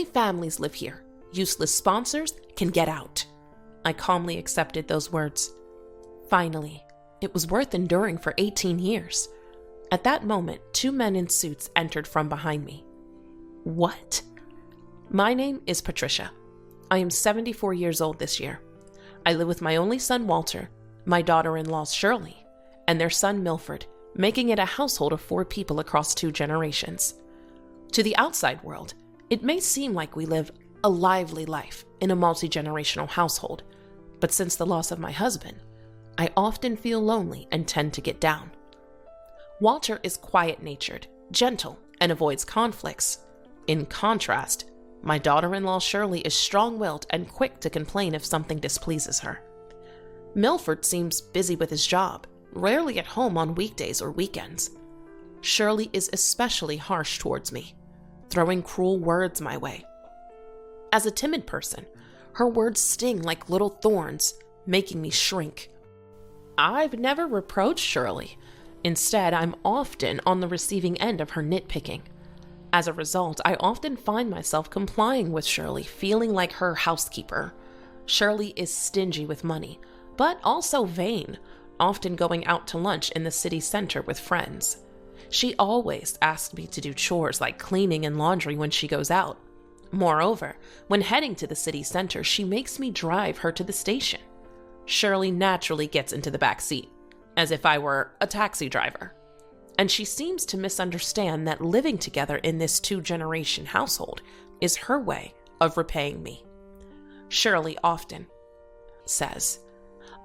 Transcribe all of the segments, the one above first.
Only families live here. Useless sponsors can get out. I calmly accepted those words. Finally, it was worth enduring for 18 years. At that moment, 2 men in suits entered from behind me. What? My name is Patricia. I am 74 years old this year. I live with my only son, Walter, my daughter-in-law, Shirley, and their son, Milford, making it a household of 4 people across 2 generations. To the outside world, it may seem like we live a lively life in a multi-generational household, but since the loss of my husband, I often feel lonely and tend to get down. Walter is quiet-natured, gentle, and avoids conflicts. In contrast, my daughter-in-law Shirley is strong-willed and quick to complain if something displeases her. Milford seems busy with his job, rarely at home on weekdays or weekends. Shirley is especially harsh towards me, throwing cruel words my way. As a timid person, her words sting like little thorns, making me shrink. I've never reproached Shirley. Instead, I'm often on the receiving end of her nitpicking. As a result, I often find myself complying with Shirley, feeling like her housekeeper. Shirley is stingy with money, but also vain, often going out to lunch in the city center with friends. She always asks me to do chores like cleaning and laundry when she goes out. Moreover, when heading to the city center, she makes me drive her to the station. Shirley naturally gets into the back seat, as if I were a taxi driver. And she seems to misunderstand that living together in this 2-generation household is her way of repaying me. Shirley often says,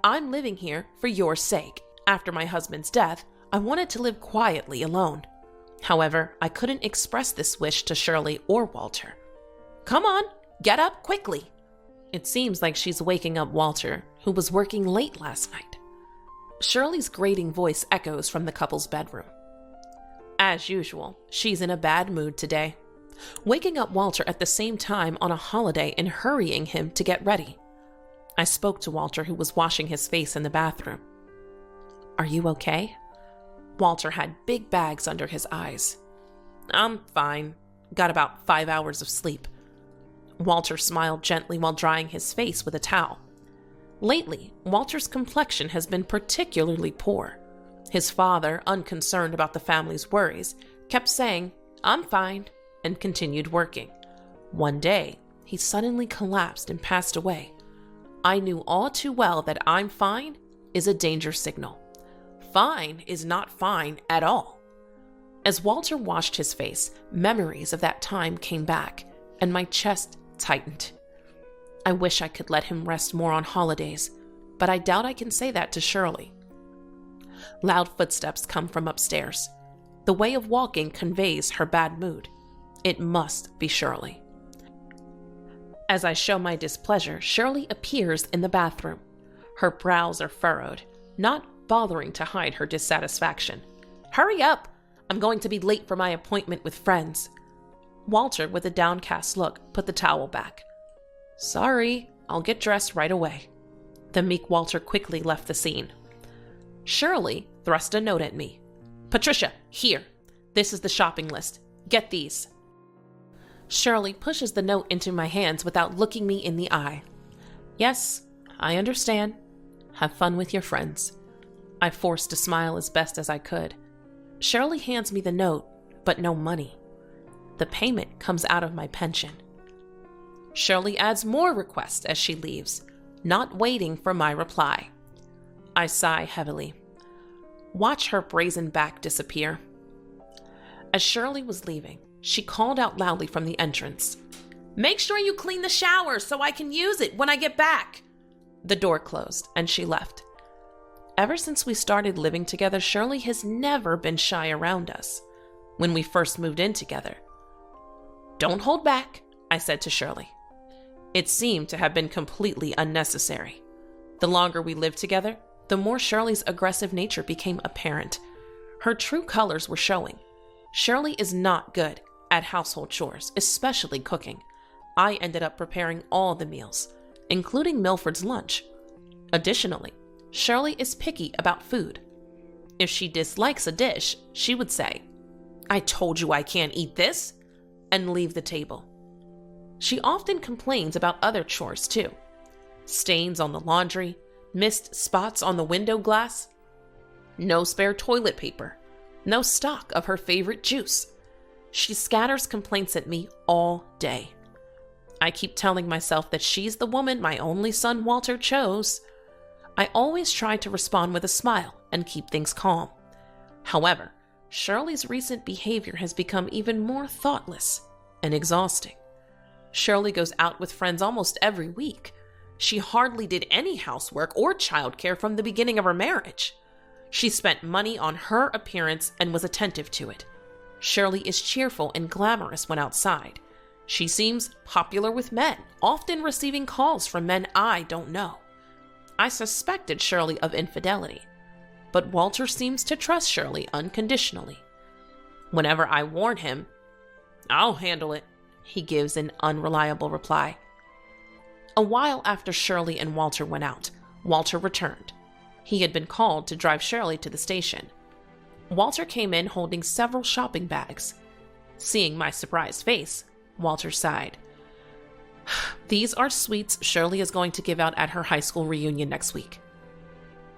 "I'm living here for your sake. After my husband's death, I wanted to live quietly alone." However, I couldn't express this wish to Shirley or Walter. "Come on, get up quickly." It seems like she's waking up Walter, who was working late last night. Shirley's grating voice echoes from the couple's bedroom. As usual, she's in a bad mood today, waking up Walter at the same time on a holiday and hurrying him to get ready. I spoke to Walter, who was washing his face in the bathroom. "Are you okay?" Walter had big bags under his eyes. "I'm fine. Got about 5 hours of sleep." Walter smiled gently while drying his face with a towel. Lately, Walter's complexion has been particularly poor. His father, unconcerned about the family's worries, kept saying, "I'm fine," and continued working. One day, he suddenly collapsed and passed away. I knew all too well that "I'm fine" is a danger signal. Fine is not fine at all. As Walter washed his face, memories of that time came back, and my chest tightened. I wish I could let him rest more on holidays, but I doubt I can say that to Shirley. Loud footsteps come from upstairs. The way of walking conveys her bad mood. It must be Shirley. As I show my displeasure, Shirley appears in the bathroom. Her brows are furrowed, not bothering to hide her dissatisfaction. "Hurry up! I'm going to be late for my appointment with friends." Walter, with a downcast look, put the towel back. "Sorry, I'll get dressed right away." The meek Walter quickly left the scene. Shirley thrust a note at me. "Patricia, here. This is the shopping list. Get these." Shirley pushes the note into my hands without looking me in the eye. "Yes, I understand. Have fun with your friends." I forced a smile as best as I could. Shirley hands me the note, but no money. The payment comes out of my pension. Shirley adds more requests as she leaves, not waiting for my reply. I sigh heavily. Watch her brazen back disappear. As Shirley was leaving, she called out loudly from the entrance, "Make sure you clean the shower so I can use it when I get back." The door closed, and she left. Ever since we started living together, Shirley has never been shy around us. When we first moved in together, "Don't hold back," I said to Shirley. It seemed to have been completely unnecessary. The longer we lived together, the more Shirley's aggressive nature became apparent. Her true colors were showing. Shirley is not good at household chores, especially cooking. I ended up preparing all the meals, including Milford's lunch. Additionally, Shirley is picky about food. If she dislikes a dish, she would say, "I told you I can't eat this," and leave the table. She often complains about other chores too. Stains on the laundry, missed spots on the window glass, no spare toilet paper, no stock of her favorite juice. She scatters complaints at me all day. I keep telling myself that she's the woman my only son Walter chose. I always try to respond with a smile and keep things calm. However, Shirley's recent behavior has become even more thoughtless and exhausting. Shirley goes out with friends almost every week. She hardly did any housework or childcare from the beginning of her marriage. She spent money on her appearance and was attentive to it. Shirley is cheerful and glamorous when outside. She seems popular with men, often receiving calls from men I don't know. I suspected Shirley of infidelity, but Walter seems to trust Shirley unconditionally. Whenever I warn him, "I'll handle it," he gives an unreliable reply. A while after Shirley and Walter went out, Walter returned. He had been called to drive Shirley to the station. Walter came in holding several shopping bags. Seeing my surprised face, Walter sighed. "These are sweets Shirley is going to give out at her high school reunion next week."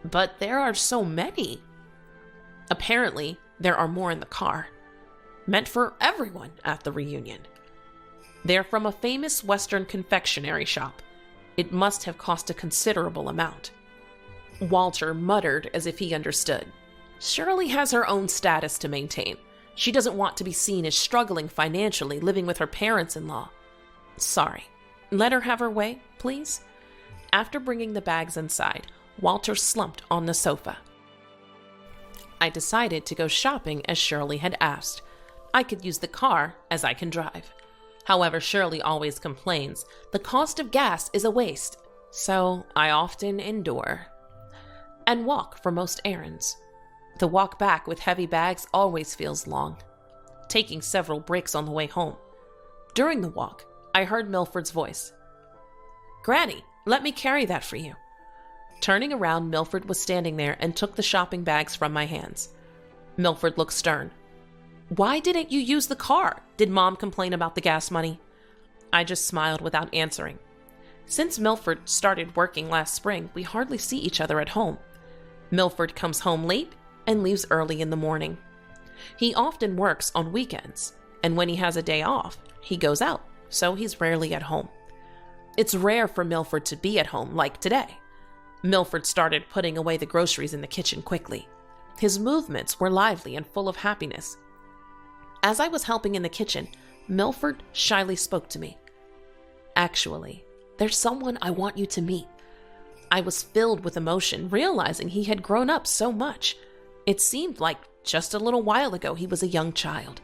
"But there are so many." "Apparently, there are more in the car. Meant for everyone at the reunion. They're from a famous Western confectionery shop. It must have cost a considerable amount." Walter muttered as if he understood. Shirley has her own status to maintain. She doesn't want to be seen as struggling financially, living with her parents-in-law. Sorry. Let her have her way, please. After bringing the bags inside, Walter slumped on the sofa. I decided to go shopping as Shirley had asked. I could use the car as I can drive. However, Shirley always complains the cost of gas is a waste, so I often endure and walk for most errands. The walk back with heavy bags always feels long, taking several breaks on the way home. During the walk, I heard Milford's voice. "Granny, let me carry that for you." Turning around, Milford was standing there and took the shopping bags from my hands. Milford looked stern. "Why didn't you use the car? Did Mom complain about the gas money?" I just smiled without answering. Since Milford started working last spring, we hardly see each other at home. Milford comes home late and leaves early in the morning. He often works on weekends, and when he has a day off, he goes out, so he's rarely at home. It's rare for Milford to be at home like today. Milford started putting away the groceries in the kitchen quickly. His movements were lively and full of happiness. As I was helping in the kitchen, Milford shyly spoke to me. "Actually, there's someone I want you to meet." I was filled with emotion, realizing he had grown up so much. It seemed like just a little while ago he was a young child,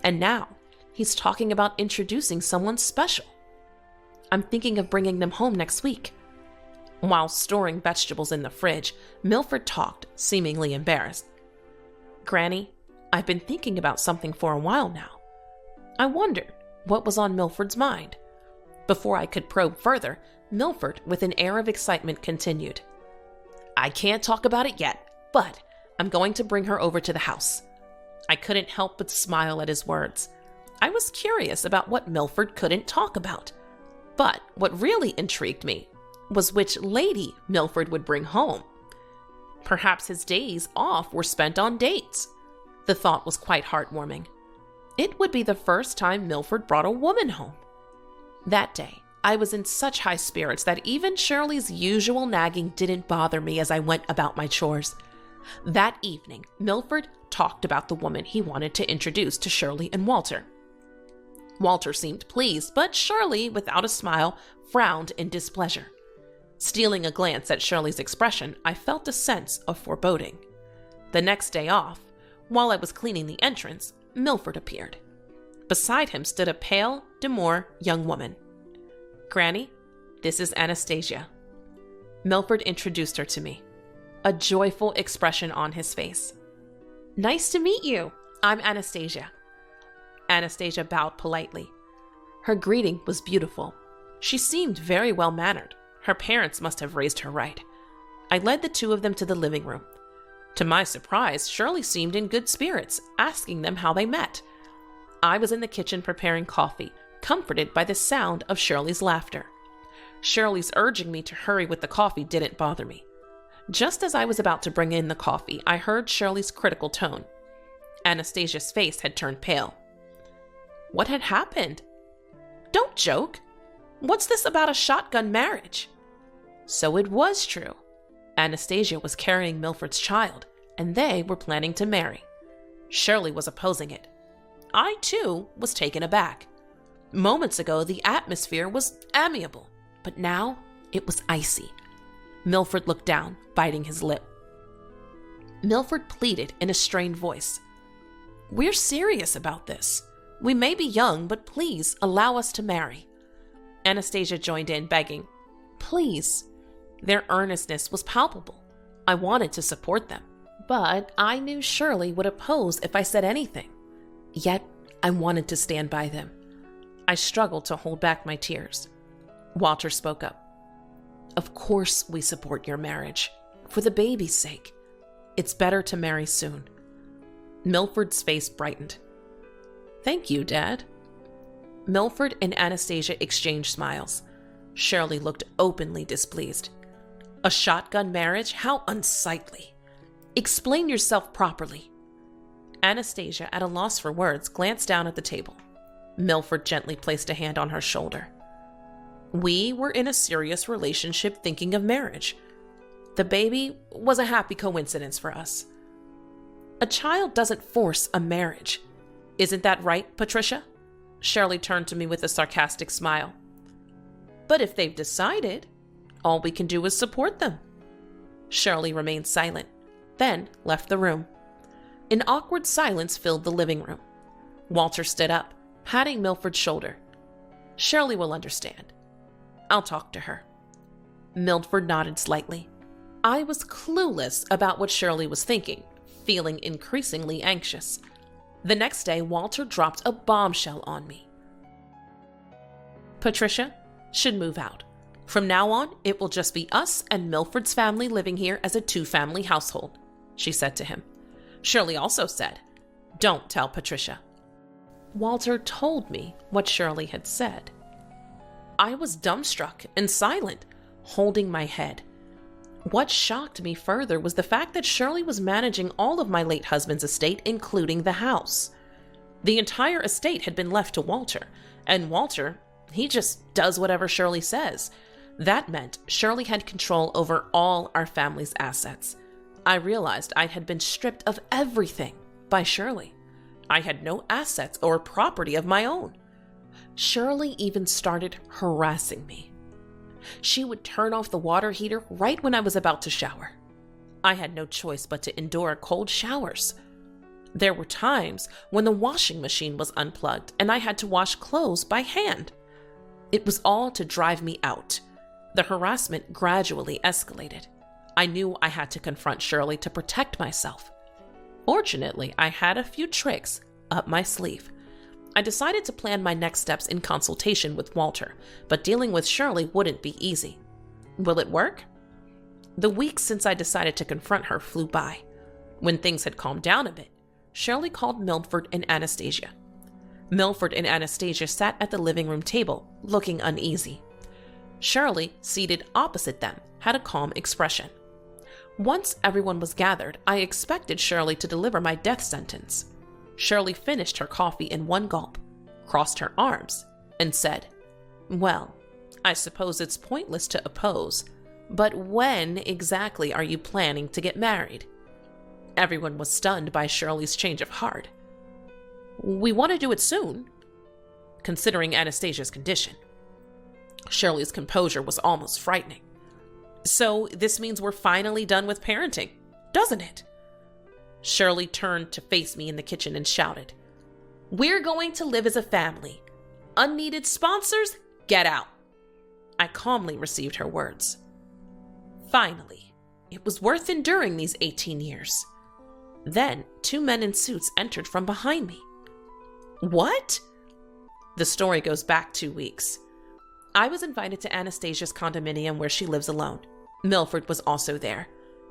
and now he's talking about introducing someone special. I'm thinking of bringing them home next week. While storing vegetables in the fridge, Milford talked, seemingly embarrassed. "Granny, I've been thinking about something for a while now." I wondered what was on Milford's mind. Before I could probe further, Milford, with an air of excitement, continued. "I can't talk about it yet, but I'm going to bring her over to the house." I couldn't help but smile at his words. I was curious about what Milford couldn't talk about. But what really intrigued me was which lady Milford would bring home. Perhaps his days off were spent on dates. The thought was quite heartwarming. It would be the first time Milford brought a woman home. That day, I was in such high spirits that even Shirley's usual nagging didn't bother me as I went about my chores. That evening, Milford talked about the woman he wanted to introduce to Shirley and Walter. Walter seemed pleased, but Shirley, without a smile, frowned in displeasure. Stealing a glance at Shirley's expression, I felt a sense of foreboding. The next day off, while I was cleaning the entrance, Milford appeared. Beside him stood a pale, demure young woman. "Granny, this is Anastasia." Milford introduced her to me, a joyful expression on his face. "Nice to meet you. I'm Anastasia." Anastasia bowed politely. Her greeting was beautiful. She seemed very well-mannered. Her parents must have raised her right. I led the two of them to the living room. To my surprise, Shirley seemed in good spirits, asking them how they met. I was in the kitchen preparing coffee, comforted by the sound of Shirley's laughter. Shirley's urging me to hurry with the coffee didn't bother me. Just as I was about to bring in the coffee, I heard Shirley's critical tone. Anastasia's face had turned pale. What had happened? Don't joke. What's this about a shotgun marriage? So it was true. Anastasia was carrying Milford's child, and they were planning to marry. Shirley was opposing it. I, too, was taken aback. Moments ago, the atmosphere was amiable, but now it was icy. Milford looked down, biting his lip. Milford pleaded in a strained voice. We're serious about this. We may be young, but please allow us to marry. Anastasia joined in, begging, Please. Their earnestness was palpable. I wanted to support them, but I knew Shirley would oppose if I said anything. Yet, I wanted to stand by them. I struggled to hold back my tears. Walter spoke up. Of course we support your marriage. For the baby's sake. It's better to marry soon. Milford's face brightened. Thank you, Dad. Milford and Anastasia exchanged smiles. Shirley looked openly displeased. A shotgun marriage? How unsightly. Explain yourself properly. Anastasia, at a loss for words, glanced down at the table. Milford gently placed a hand on her shoulder. We were in a serious relationship thinking of marriage. The baby was a happy coincidence for us. A child doesn't force a marriage. Isn't that right, Patricia? Shirley turned to me with a sarcastic smile. But if they've decided, all we can do is support them. Shirley remained silent, then left the room. An awkward silence filled the living room. Walter stood up, patting Milford's shoulder. Shirley will understand. I'll talk to her. Milford nodded slightly. I was clueless about what Shirley was thinking, feeling increasingly anxious. The next day, Walter dropped a bombshell on me. Patricia should move out. From now on, it will just be us and Milford's family living here as a two-family household, she said to him. Shirley also said, Don't tell Patricia. Walter told me what Shirley had said. I was dumbstruck and silent, holding my head. What shocked me further was the fact that Shirley was managing all of my late husband's estate, including the house. The entire estate had been left to Walter, and Walter, he just does whatever Shirley says. That meant Shirley had control over all our family's assets. I realized I had been stripped of everything by Shirley. I had no assets or property of my own. Shirley even started harassing me. She would turn off the water heater right when I was about to shower. I had no choice but to endure cold showers. There were times when the washing machine was unplugged and I had to wash clothes by hand. It was all to drive me out. The harassment gradually escalated. I knew I had to confront Shirley to protect myself. Fortunately, I had a few tricks up my sleeve. I decided to plan my next steps in consultation with Walter, but dealing with Shirley wouldn't be easy. Will it work? The weeks since I decided to confront her flew by. When things had calmed down a bit, Shirley called Milford and Anastasia. Milford and Anastasia sat at the living room table, looking uneasy. Shirley, seated opposite them, had a calm expression. Once everyone was gathered, I expected Shirley to deliver my death sentence. Shirley finished her coffee in one gulp, crossed her arms, and said, Well, I suppose it's pointless to oppose, but when exactly are you planning to get married? Everyone was stunned by Shirley's change of heart. We want to do it soon, considering Anastasia's condition. Shirley's composure was almost frightening. So this means we're finally done with parenting, doesn't it? Shirley turned to face me in the kitchen and shouted, We're going to live as a family. Unneeded sponsors, get out. I calmly received her words. Finally, it was worth enduring these 18 years. Then, 2 men in suits entered from behind me. What? The story goes back 2 weeks. I was invited to Anastasia's condominium where she lives alone. Milford was also there.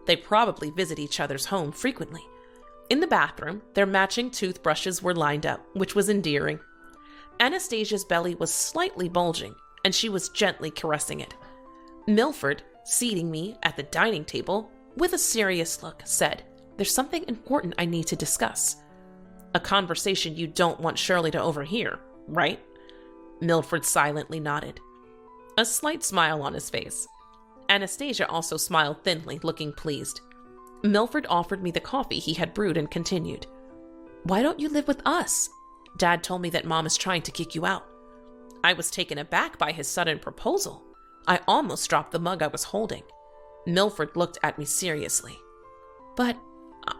They probably visit each other's home frequently. In the bathroom, their matching toothbrushes were lined up, which was endearing. Anastasia's belly was slightly bulging, and she was gently caressing it. Milford, seating me at the dining table, with a serious look, said, "There's something important I need to discuss. A conversation you don't want Shirley to overhear, right?" Milford silently nodded, a slight smile on his face. Anastasia also smiled thinly, looking pleased. Milford offered me the coffee he had brewed and continued, "Why don't you live with us? Dad told me that Mom is trying to kick you out." I was taken aback by his sudden proposal. I almost dropped the mug I was holding. Milford looked at me seriously. "But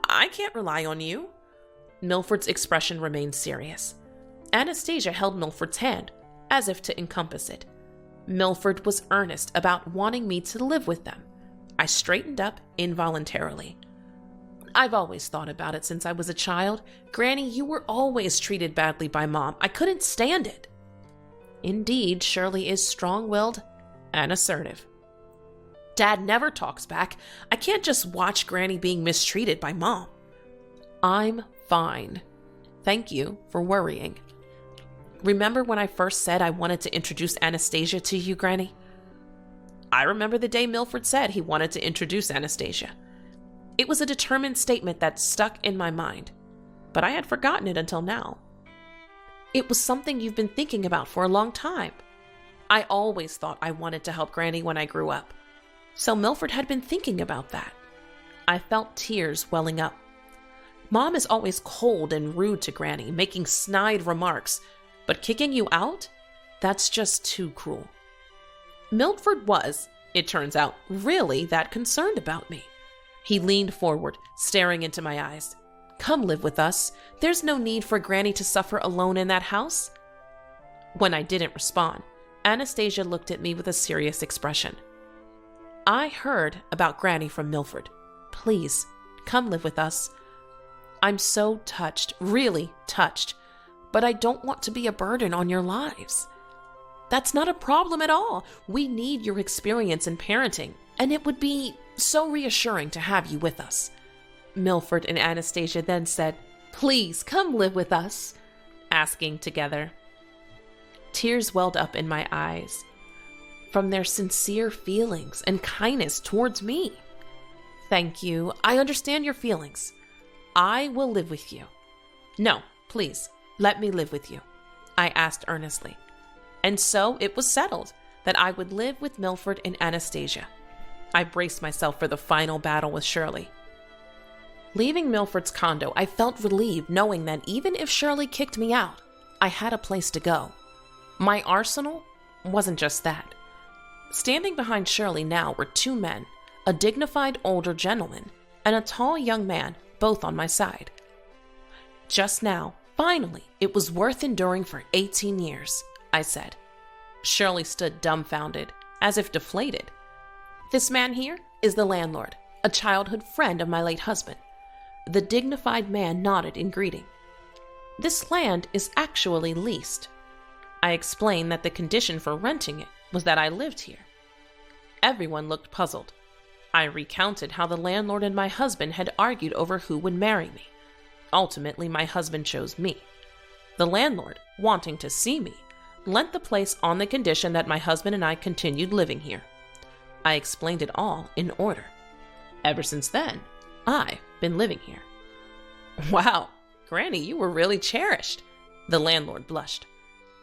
I can't rely on you." Milford's expression remained serious. Anastasia held Milford's hand, as if to encompass it. Milford was earnest about wanting me to live with them. I straightened up involuntarily. "I've always thought about it since I was a child. Granny, you were always treated badly by Mom. I couldn't stand it." Indeed, Shirley is strong-willed and assertive. "Dad never talks back. I can't just watch Granny being mistreated by Mom." "I'm fine. Thank you for worrying. Remember when I first said I wanted to introduce Anastasia to you, Granny?" I remember the day Milford said he wanted to introduce Anastasia. It was a determined statement that stuck in my mind, but I had forgotten it until now. "It was something you've been thinking about for a long time. I always thought I wanted to help Granny when I grew up." So Milford had been thinking about that. I felt tears welling up. "Mom is always cold and rude to Granny, making snide remarks, but kicking you out? That's just too cruel." Milford was, it turns out, really that concerned about me. He leaned forward, staring into my eyes. "Come live with us. There's no need for Granny to suffer alone in that house." When I didn't respond, Anastasia looked at me with a serious expression. "I heard about Granny from Milford. Please, come live with us. I'm so touched, really touched, but I don't want to be a burden on your lives." "That's not a problem at all. We need your experience in parenting, and it would be so reassuring to have you with us." Milford and Anastasia then said, "Please come live with us," asking together. Tears welled up in my eyes from their sincere feelings and kindness towards me. "Thank you. I understand your feelings. I will live with you." "No, please, let me live with you," I asked earnestly. And so it was settled that I would live with Milford and Anastasia. I braced myself for the final battle with Shirley. Leaving Milford's condo, I felt relieved knowing that even if Shirley kicked me out, I had a place to go. My arsenal wasn't just that. Standing behind Shirley now were two men, a dignified older gentleman and a tall young man, both on my side. Just now, finally, it was worth enduring for 18 years, I said. Shirley stood dumbfounded, as if deflated. "This man here is the landlord, a childhood friend of my late husband." The dignified man nodded in greeting. "This land is actually leased." I explained that the condition for renting it was that I lived here. Everyone looked puzzled. I recounted how the landlord and my husband had argued over who would marry me. Ultimately, my husband chose me. The landlord, wanting to see me, lent the place on the condition that my husband and I continued living here. I explained it all in order. Ever since then, I've been living here. "Wow, Granny, you were really cherished." The landlord blushed.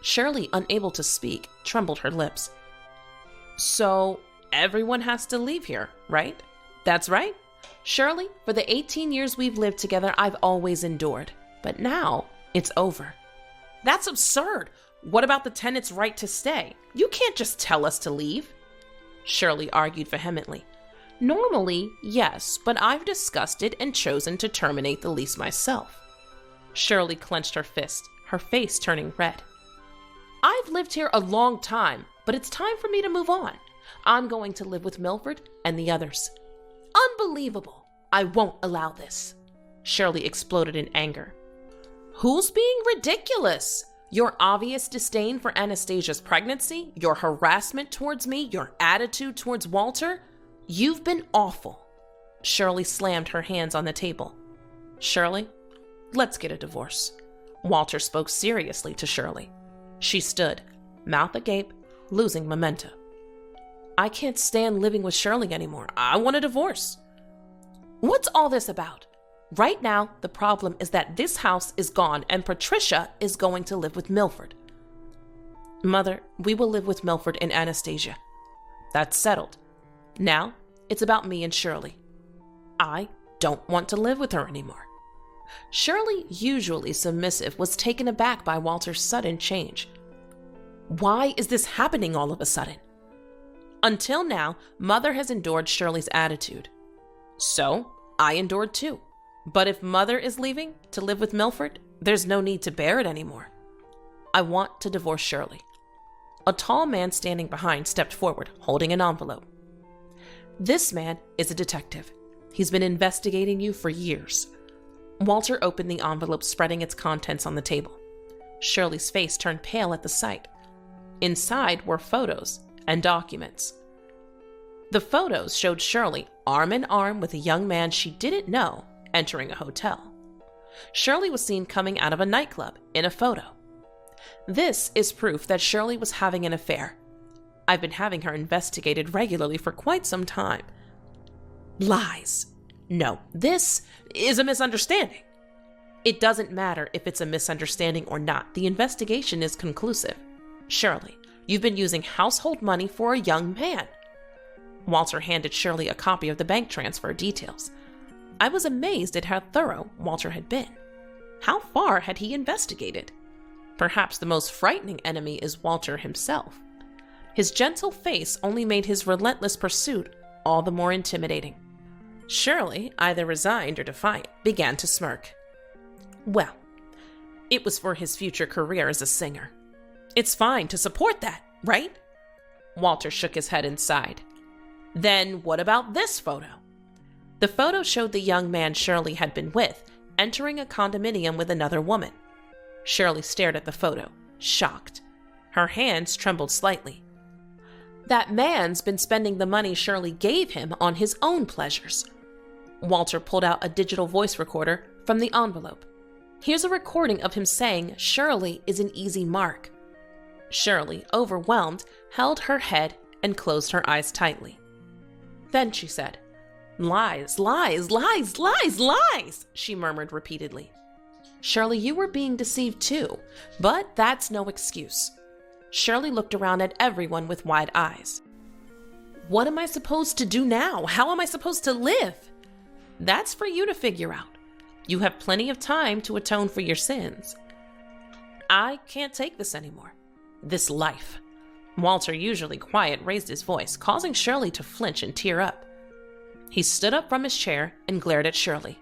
Shirley, unable to speak, trembled her lips. "So, everyone has to leave here, right?" "That's right. Shirley, for the 18 years we've lived together, I've always endured. But now, it's over." "That's absurd. What about the tenant's right to stay? You can't just tell us to leave." Shirley argued vehemently. "Normally, yes, but I've discussed it and chosen to terminate the lease myself." Shirley clenched her fist, her face turning red. "I've lived here a long time, but it's time for me to move on. I'm going to live with Milford and the others." "Unbelievable! I won't allow this." Shirley exploded in anger. "Who's being ridiculous? Your obvious disdain for Anastasia's pregnancy, your harassment towards me, your attitude towards Walter? You've been awful." Shirley slammed her hands on the table. "Shirley, let's get a divorce." Walter spoke seriously to Shirley. She stood, mouth agape, losing momentum. I can't stand living with Shirley anymore. I want a divorce. What's all this about? Right now, the problem is that this house is gone and Patricia is going to live with Milford. Mother, we will live with Milford and Anastasia. That's settled. Now, it's about me and Shirley. I don't want to live with her anymore. Shirley, usually submissive, was taken aback by Walter's sudden change. Why is this happening all of a sudden? Until now, Mother has endured Shirley's attitude. So, I endured too. But if Mother is leaving to live with Milford, there's no need to bear it anymore. I want to divorce Shirley. A tall man standing behind stepped forward, holding an envelope. This man is a detective. He's been investigating you for years. Walter opened the envelope, spreading its contents on the table. Shirley's face turned pale at the sight. Inside were photos and documents. The photos showed Shirley arm in arm with a young man she didn't know entering a hotel. Shirley was seen coming out of a nightclub in a photo. This is proof that Shirley was having an affair. I've been having her investigated regularly for quite some time. Lies. No, this is a misunderstanding. It doesn't matter if it's a misunderstanding or not. The investigation is conclusive. Shirley, you've been using household money for a young man. Walter handed Shirley a copy of the bank transfer details. I was amazed at how thorough Walter had been. How far had he investigated? Perhaps the most frightening enemy is Walter himself. His gentle face only made his relentless pursuit all the more intimidating. Shirley, either resigned or defiant, began to smirk. Well, it was for his future career as a singer. It's fine to support that, right? Walter shook his head and sighed. Then what about this photo? The photo showed the young man Shirley had been with entering a condominium with another woman. Shirley stared at the photo, shocked. Her hands trembled slightly. That man's been spending the money Shirley gave him on his own pleasures. Walter pulled out a digital voice recorder from the envelope. Here's a recording of him saying Shirley is an easy mark. Shirley, overwhelmed, held her head and closed her eyes tightly. Then she said, Lies, lies, lies, lies, lies, she murmured repeatedly. Shirley, you were being deceived too, but that's no excuse. Shirley looked around at everyone with wide eyes. What am I supposed to do now? How am I supposed to live? That's for you to figure out. You have plenty of time to atone for your sins. I can't take this anymore. This life. Walter, usually quiet, raised his voice, causing Shirley to flinch and tear up. He stood up from his chair and glared at Shirley.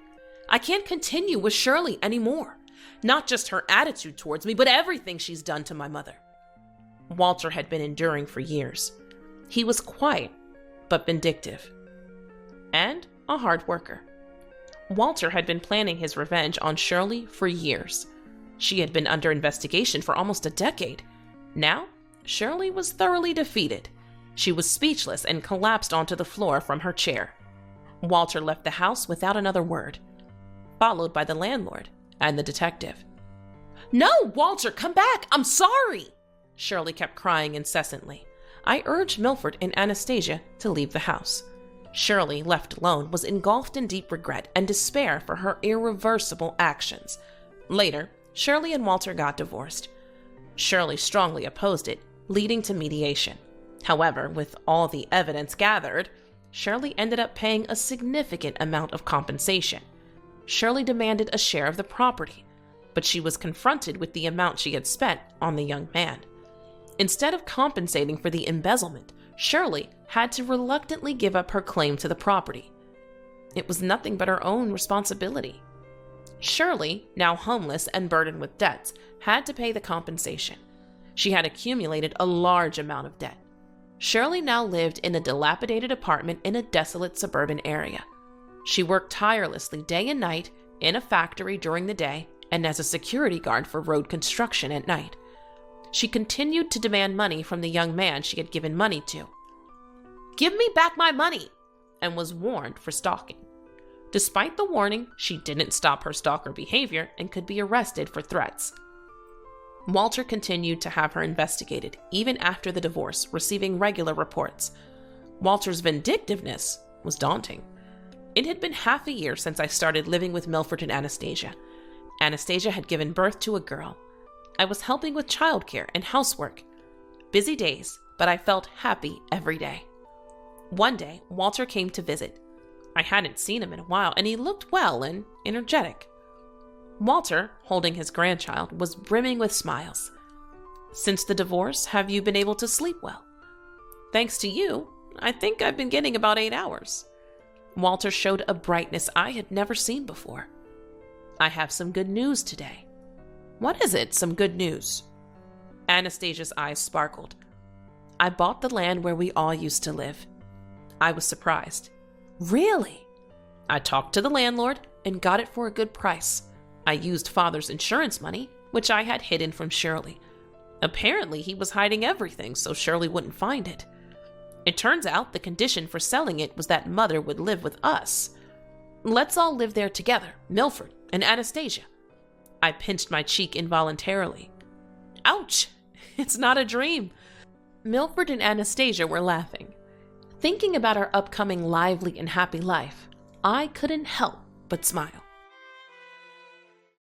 I can't continue with Shirley anymore. Not just her attitude towards me, but everything she's done to my mother. Walter had been enduring for years. He was quiet, but vindictive. And a hard worker. Walter had been planning his revenge on Shirley for years. She had been under investigation for almost a decade. Now, Shirley was thoroughly defeated. She was speechless and collapsed onto the floor from her chair. Walter left the house without another word, followed by the landlord and the detective. No, Walter, come back! I'm sorry! Shirley kept crying incessantly. I urged Milford and Anastasia to leave the house. Shirley, left alone, was engulfed in deep regret and despair for her irreversible actions. Later, Shirley and Walter got divorced. Shirley strongly opposed it, leading to mediation. However, with all the evidence gathered, Shirley ended up paying a significant amount of compensation. Shirley demanded a share of the property, but she was confronted with the amount she had spent on the young man. Instead of compensating for the embezzlement, Shirley had to reluctantly give up her claim to the property. It was nothing but her own responsibility. Shirley, now homeless and burdened with debts, had to pay the compensation. She had accumulated a large amount of debt. Shirley now lived in a dilapidated apartment in a desolate suburban area. She worked tirelessly day and night in a factory during the day and as a security guard for road construction at night. She continued to demand money from the young man she had given money to. Give me back my money, and was warned for stalking. Despite the warning, she didn't stop her stalker behavior and could be arrested for threats. Walter continued to have her investigated, even after the divorce, receiving regular reports. Walter's vindictiveness was daunting. It had been half a year since I started living with Milford and Anastasia. Anastasia had given birth to a girl. I was helping with childcare and housework. Busy days, but I felt happy every day. One day, Walter came to visit. I hadn't seen him in a while, and he looked well and energetic. Walter, holding his grandchild, was brimming with smiles. "Since the divorce, have you been able to sleep well?" "Thanks to you, I think I've been getting about 8 hours." Walter showed a brightness I had never seen before. "I have some good news today." "What is it, some good news?" Anastasia's eyes sparkled. "I bought the land where we all used to live." I was surprised. "Really?" "I talked to the landlord and got it for a good price. I used Father's insurance money, which I had hidden from Shirley. Apparently, he was hiding everything so Shirley wouldn't find it. It turns out the condition for selling it was that Mother would live with us. Let's all live there together, Milford and Anastasia." I pinched my cheek involuntarily. "Ouch! It's not a dream." Milford and Anastasia were laughing. Thinking about our upcoming lively and happy life, I couldn't help but smile.